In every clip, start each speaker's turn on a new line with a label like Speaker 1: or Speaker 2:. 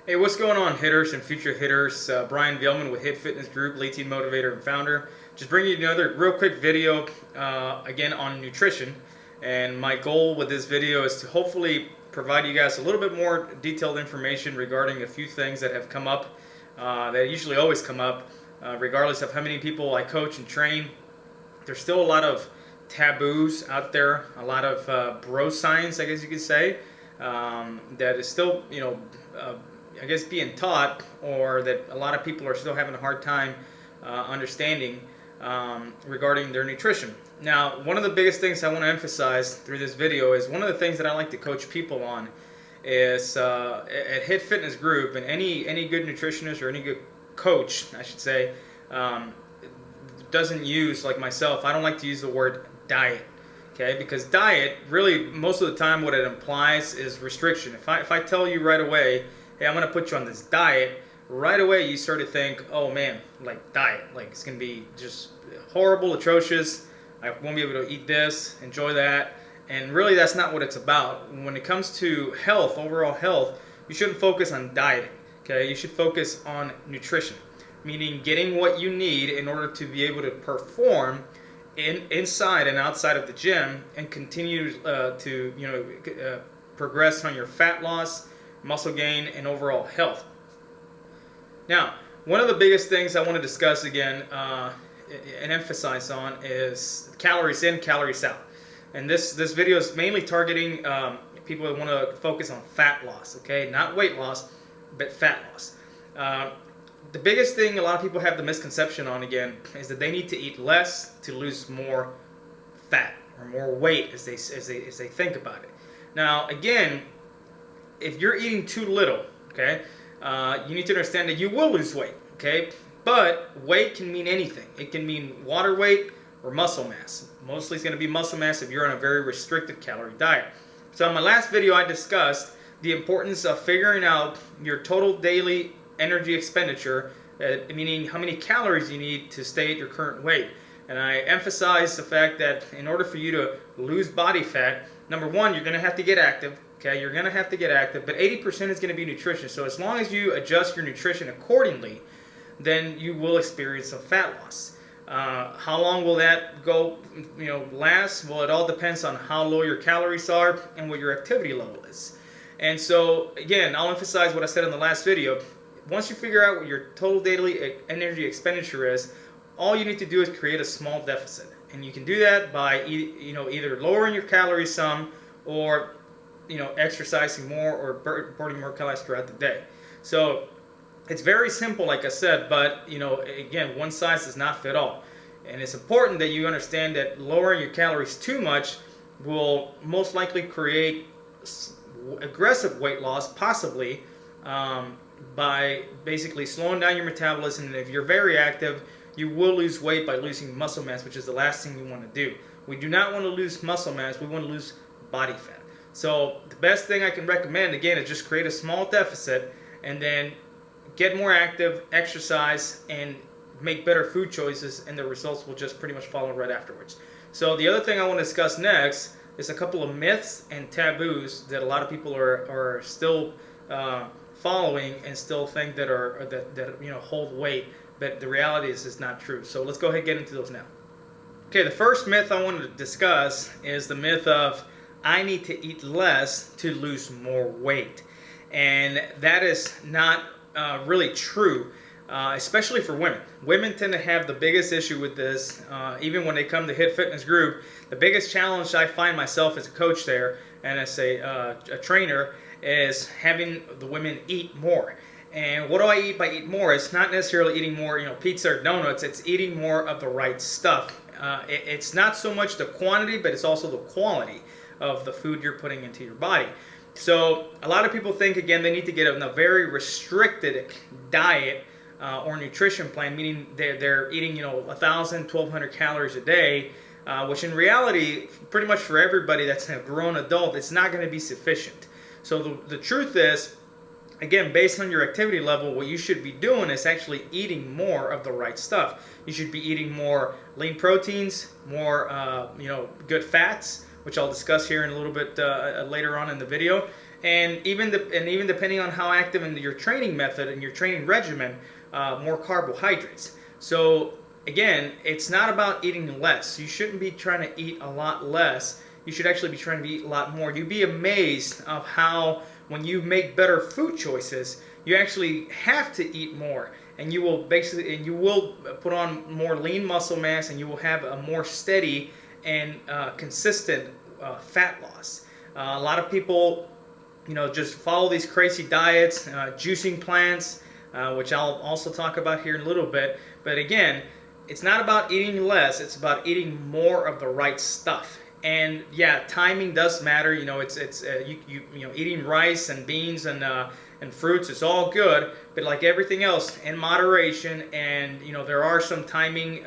Speaker 1: Hey, what's going on, hitters and future hitters? Brian Vielman with Hit Fitness Group, lead team motivator and founder. Just bringing you another real quick video, again on nutrition. And my goal with this video is to hopefully provide you guys a little bit more detailed information regarding a few things that have come up, that usually always come up, regardless of how many people I coach and train. There's still a lot of taboos out there, a lot of bro science, I guess you could say, that is still, I guess being taught, or that a lot of people are still having a hard time understanding regarding their nutrition. Now, one of the biggest things I want to emphasize through this video is one of the things that I like to coach people on is at Hit Fitness Group, and any good nutritionist or any good coach, I should say, doesn't use, like myself, I don't like to use the word diet. Okay, because diet, really, most of the time what it implies is restriction. If I tell you right away, hey, I'm going to put you on this diet, right away you start to think, oh man, like diet, like it's going to be just horrible, atrocious, I won't be able to eat this, enjoy that, and really that's not what it's about. When it comes to health, overall health, you shouldn't focus on dieting, okay? You should focus on nutrition, meaning getting what you need in order to be able to perform inside and outside of the gym and continue to progress on your fat loss, muscle gain, and overall health. Now, one of the biggest things I want to discuss again and emphasize on is calories in, calories out. And this video is mainly targeting people that want to focus on fat loss, okay? Not weight loss, but fat loss. The biggest thing a lot of people have the misconception on, again, is that they need to eat less to lose more fat or more weight as they think about it. Now, again, if you're eating too little, okay, you need to understand that you will lose weight, okay? But weight can mean anything. It can mean water weight or muscle mass. Mostly it's going to be muscle mass if you're on a very restricted calorie diet. So in my last video, I discussed the importance of figuring out your total daily energy expenditure, meaning how many calories you need to stay at your current weight. And I emphasized the fact that in order for you to lose body fat, number one, you're going to have to get active. Okay, you're going to have to get active, but 80% is going to be nutrition. So as long as you adjust your nutrition accordingly, then you will experience some fat loss. How long will that last? Well, it all depends on how low your calories are and what your activity level is. And so, again, I'll emphasize what I said in the last video. Once you figure out what your total daily energy expenditure is, all you need to do is create a small deficit. And you can do that by either lowering your calories some, or exercising more, or burning more calories throughout the day. So it's very simple, like I said, but again, one size does not fit all. And it's important that you understand that lowering your calories too much will most likely create aggressive weight loss, possibly by basically slowing down your metabolism. And if you're very active, you will lose weight by losing muscle mass, which is the last thing you want to do. We do not want to lose muscle mass, we want to lose body fat. So the best thing I can recommend, again, is just create a small deficit and then get more active, exercise, and make better food choices, and the results will just pretty much follow right afterwards. So the other thing I want to discuss next is a couple of myths and taboos that a lot of people are still following and still think that hold weight, but the reality is it's not true. So let's go ahead and get into those now. Okay, the first myth I wanted to discuss is the myth of I need to eat less to lose more weight. And that is not really true, especially for women. Women tend to have the biggest issue with this, even when they come to Hit Fitness Group. The biggest challenge I find myself as a coach there and as a trainer is having the women eat more. And what do I eat by eat more? It's not necessarily eating more, pizza or donuts. It's eating more of the right stuff. It's not so much the quantity, but it's also the quality of the food you're putting into your body. So a lot of people think, again, they need to get a very restricted diet or nutrition plan, meaning they're eating 1,000, 1,200 calories a day, which in reality, pretty much for everybody that's a grown adult, it's not going to be sufficient. So the truth is, again, based on your activity level, what you should be doing is actually eating more of the right stuff. You should be eating more lean proteins, more good fats, which I'll discuss here in a little bit later on in the video. and even depending on how active in your training method and your training regimen, more carbohydrates. So again, it's not about eating less. You shouldn't be trying to eat a lot less. You should actually be trying to eat a lot more. You'd be amazed of how when you make better food choices, you actually have to eat more, and you will put on more lean muscle mass, and you will have a more steady and consistent fat loss. A lot of people, just follow these crazy diets, juicing plants, which I'll also talk about here in a little bit. But again, it's not about eating less, it's about eating more of the right stuff. And yeah, timing does matter. Eating rice and beans and fruits is all good, but like everything else, in moderation. And there are some timing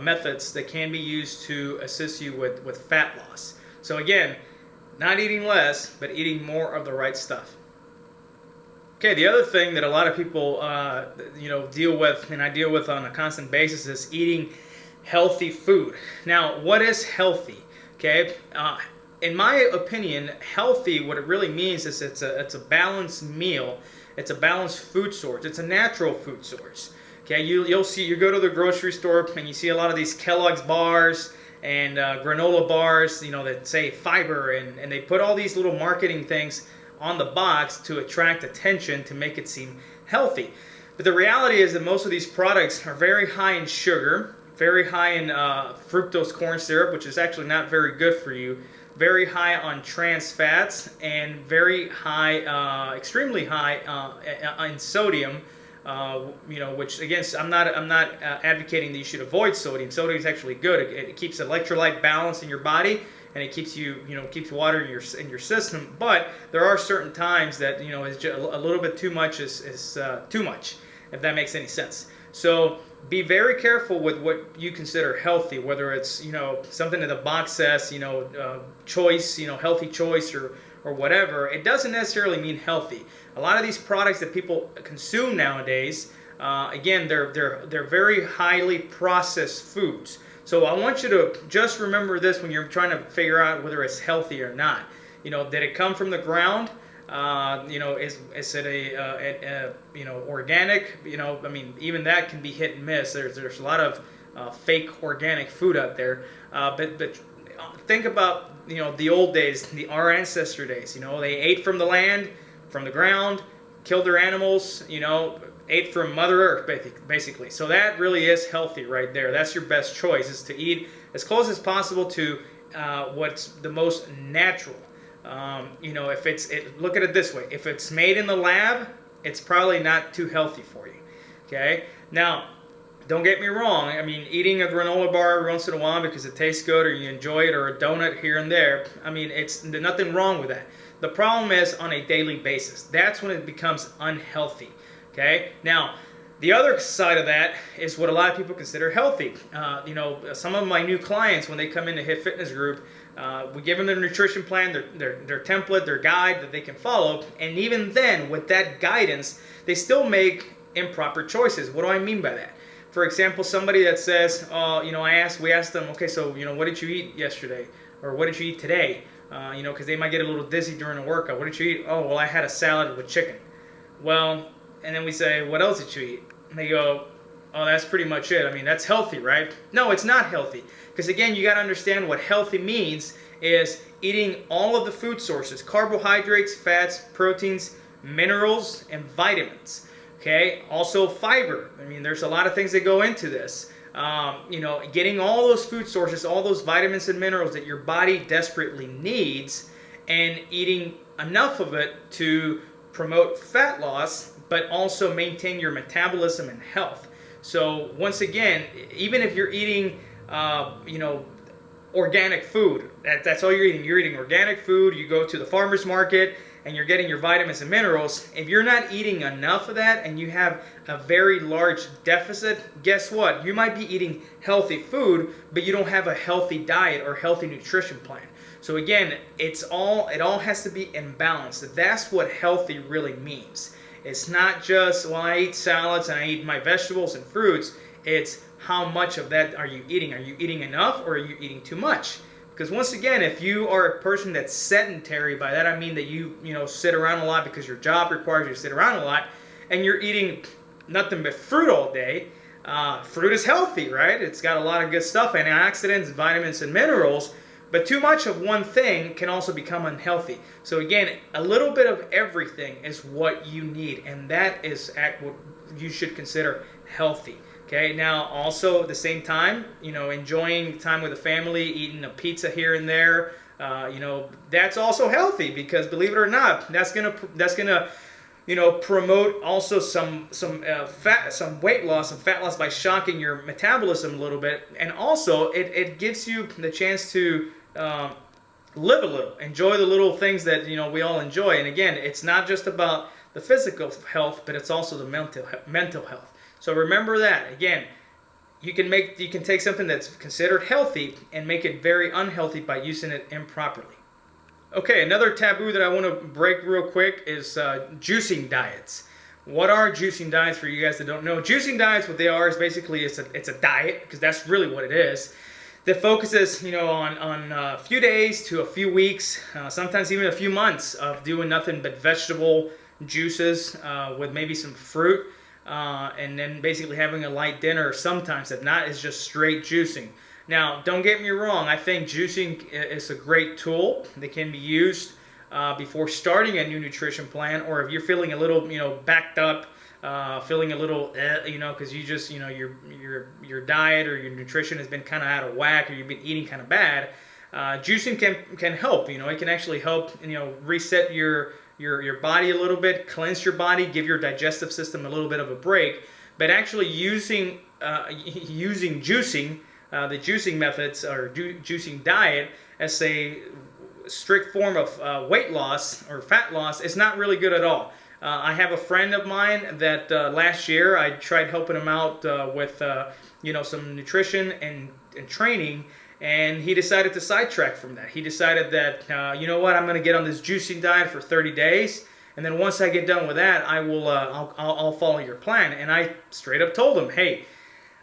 Speaker 1: methods that can be used to assist you with fat loss. So again, not eating less, but eating more of the right stuff. Okay, the other thing that a lot of people deal with, and I deal with on a constant basis, is eating healthy food. Now, what is healthy? Okay, in my opinion, healthy, what it really means is it's a balanced meal. It's a balanced food source. It's a natural food source. Okay, you go to the grocery store and you see a lot of these Kellogg's bars and granola bars, that say fiber, and they put all these little marketing things on the box to attract attention, to make it seem healthy. But the reality is that most of these products are very high in sugar, very high in fructose corn syrup, which is actually not very good for you, very high on trans fats, and very high, extremely high in sodium. Which again, I'm not advocating that you should avoid sodium. Sodium is actually good. It keeps electrolyte balance in your body, and it keeps keeps water in your system. But there are certain times that is just a little bit too much is too much, if that makes any sense. So be very careful with what you consider healthy, whether it's something that the box says choice, healthy choice, or whatever. It doesn't necessarily mean healthy. A lot of these products that people consume nowadays, again, they're very highly processed foods. So I want you to just remember this when you're trying to figure out whether it's healthy or not. Did it come from the ground? Is it a organic? Even that can be hit and miss. There's a lot of fake organic food out there. But think about the old days, our ancestor days. They ate from the land, from the ground, killed their animals. Ate from Mother Earth, basically. So that really is healthy right there. That's your best choice, is to eat as close as possible to what's the most natural. Look at it this way. If it's made in the lab, it's probably not too healthy for you. Okay? Now, don't get me wrong. Eating a granola bar every once in a while because it tastes good or you enjoy it, or a donut here and there, there's nothing wrong with that. The problem is on a daily basis. That's when it becomes unhealthy. Okay? Now, the other side of that is what a lot of people consider healthy. Some of my new clients, when they come into Hit Fitness Group, we give them their nutrition plan, their template, their guide that they can follow. And even then, with that guidance, they still make improper choices. What do I mean by that? For example, somebody that says, we asked them, okay, so, what did you eat yesterday? Or what did you eat today? Because they might get a little dizzy during a workout. What did you eat? Oh, well, I had a salad with chicken. Well, and then we say, what else did you eat? And they go, oh, that's pretty much it. That's healthy, right? No, it's not healthy. Because again, you got to understand what healthy means is eating all of the food sources: carbohydrates, fats, proteins, minerals, and vitamins. Okay? Also fiber. There's a lot of things that go into this. Getting all those food sources, all those vitamins and minerals that your body desperately needs, and eating enough of it to promote fat loss, but also maintain your metabolism and health. So once again, even if you're eating, organic food, that's all you're eating. You're eating organic food. You go to the farmer's market and you're getting your vitamins and minerals. If you're not eating enough of that and you have a very large deficit, guess what? You might be eating healthy food, but you don't have a healthy diet or healthy nutrition plan. So again, it all has to be in balance. That's what healthy really means. It's not just, well, I eat salads and I eat my vegetables and fruits. It's how much of that are you eating? Are you eating enough, or are you eating too much? Because once again, if you are a person that's sedentary, by that I mean that you sit around a lot because your job requires you to sit around a lot, and you're eating nothing but fruit all day. Fruit is healthy, right? It's got a lot of good stuff, antioxidants, vitamins, and minerals. But too much of one thing can also become unhealthy. So again, a little bit of everything is what you need, and that is what you should consider healthy. Okay, now also at the same time, enjoying time with the family, eating a pizza here and there, that's also healthy, because believe it or not, that's gonna promote also some weight loss and fat loss by shocking your metabolism a little bit, and also it gives you the chance to live a little, enjoy the little things that we all enjoy. And again, it's not just about the physical health, but it's also the mental health. So remember that. Again, you can take something that's considered healthy and make it very unhealthy by using it improperly. Okay, another taboo that I want to break real quick is juicing diets. What are juicing diets for you guys that don't know? Juicing diets, what they are is basically it's a diet, because that's really what it is, that focuses on a few days to a few weeks, sometimes even a few months of doing nothing but vegetable juices with maybe some fruit, and then basically having a light dinner sometimes. If not, it's just straight juicing. Now, don't get me wrong, I think juicing is a great tool that can be used before starting a new nutrition plan, or if you're feeling a little, backed up, feeling a little, because you just, your diet or your nutrition has been kind of out of whack, or you've been eating kind of bad. Juicing can help. It can actually help, reset your body a little bit, cleanse your body, give your digestive system a little bit of a break. But actually using juicing, the juicing methods or juicing diet as a strict form of weight loss or fat loss is not really good at all. I have a friend of mine that last year I tried helping him out with some nutrition and training, and he decided to sidetrack from that. He decided that you know what, I'm going to get on this juicing diet for 30 days, and then once I get done with that, I will I'll follow your plan. And I straight up told him, hey,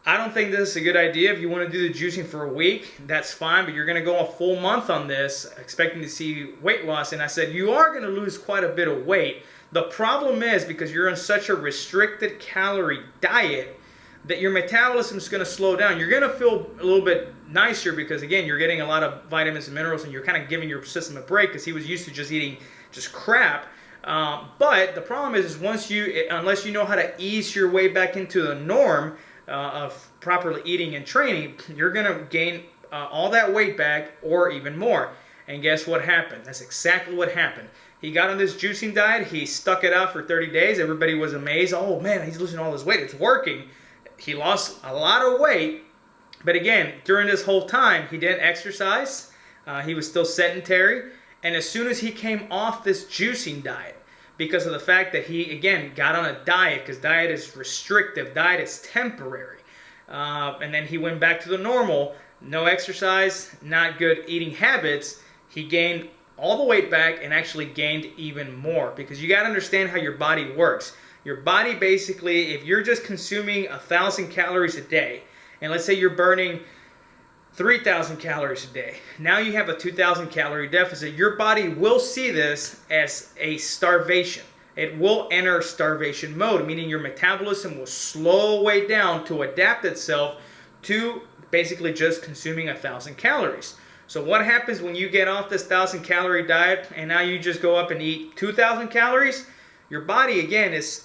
Speaker 1: I don't think this is a good idea. If you want to do the juicing for a week, that's fine, but you're going to go a full month on this expecting to see weight loss. And I said, you are going to lose quite a bit of weight. The problem is, because you're on such a restricted calorie diet, that your metabolism is going to slow down. You're going to feel a little bit nicer because, again, you're getting a lot of vitamins and minerals, and you're kind of giving your system a break, because he was used to just eating just crap. But the problem is unless you know how to ease your way back into the norm of properly eating and training, you're going to gain all that weight back or even more. And guess what happened? That's exactly what happened. He got on this juicing diet. He stuck it out for 30 days. Everybody was amazed. Oh, man, he's losing all this weight. It's working. He lost a lot of weight. But again, during this whole time, he didn't exercise. He was still sedentary. And as soon as he came off this juicing diet, because of the fact that he, again, got on a diet, because diet is restrictive, diet is temporary, and then he went back to the normal, no exercise, not good eating habits, he gained all the weight back and actually gained even more. Because you got to understand how your body works. Your body basically, if you're just consuming 1,000 calories a day, and let's say you're burning 3,000 calories a day. Now you have a 2,000 calorie deficit. Your body will see this as a starvation. It will enter starvation mode, meaning your metabolism will slow way down to adapt itself to basically just consuming 1,000 calories. So what happens when you get off this 1,000 calorie diet and now you just go up and eat 2,000 calories? Your body, again, is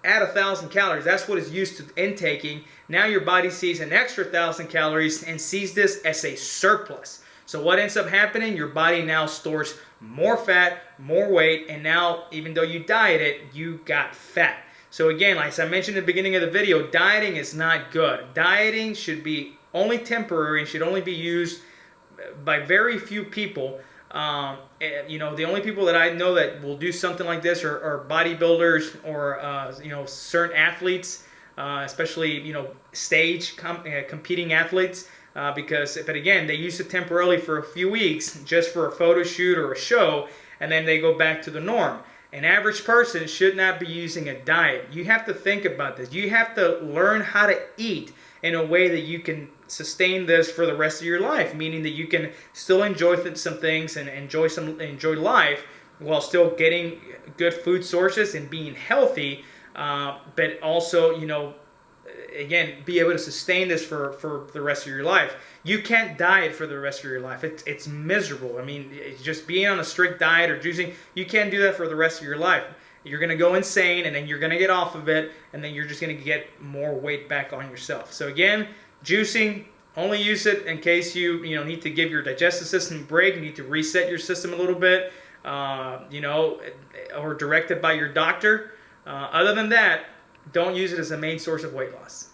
Speaker 1: at 1,000 calories. That's what it's used to intaking. Now your body sees an extra 1,000 calories and sees this as a surplus. So what ends up happening? Your body now stores more fat, more weight, and now even though you dieted, you got fat. So again, like I mentioned at the beginning of the video, dieting is not good. Dieting should be only temporary and should only be used by very few people. The only people that I know that will do something like this are bodybuilders or certain athletes, especially stage competing athletes, but again, they use it temporarily for a few weeks just for a photo shoot or a show, and then they go back to the norm. An average person should not be using a diet. You have to think about this. You have to learn how to eat in a way that you can sustain this for the rest of your life, meaning that you can still enjoy some things and enjoy life while still getting good food sources and being healthy, but also, again, be able to sustain this for the rest of your life. You can't diet for the rest of your life. It's miserable. I mean, it's just being on a strict diet or juicing, you can't do that for the rest of your life. You're going to go insane, and then you're going to get off of it, and then you're just going to get more weight back on yourself. So again, juicing, only use it in case you need to give your digestive system a break. You need to reset your system a little bit, or directed by your doctor. Other than that, don't use it as a main source of weight loss.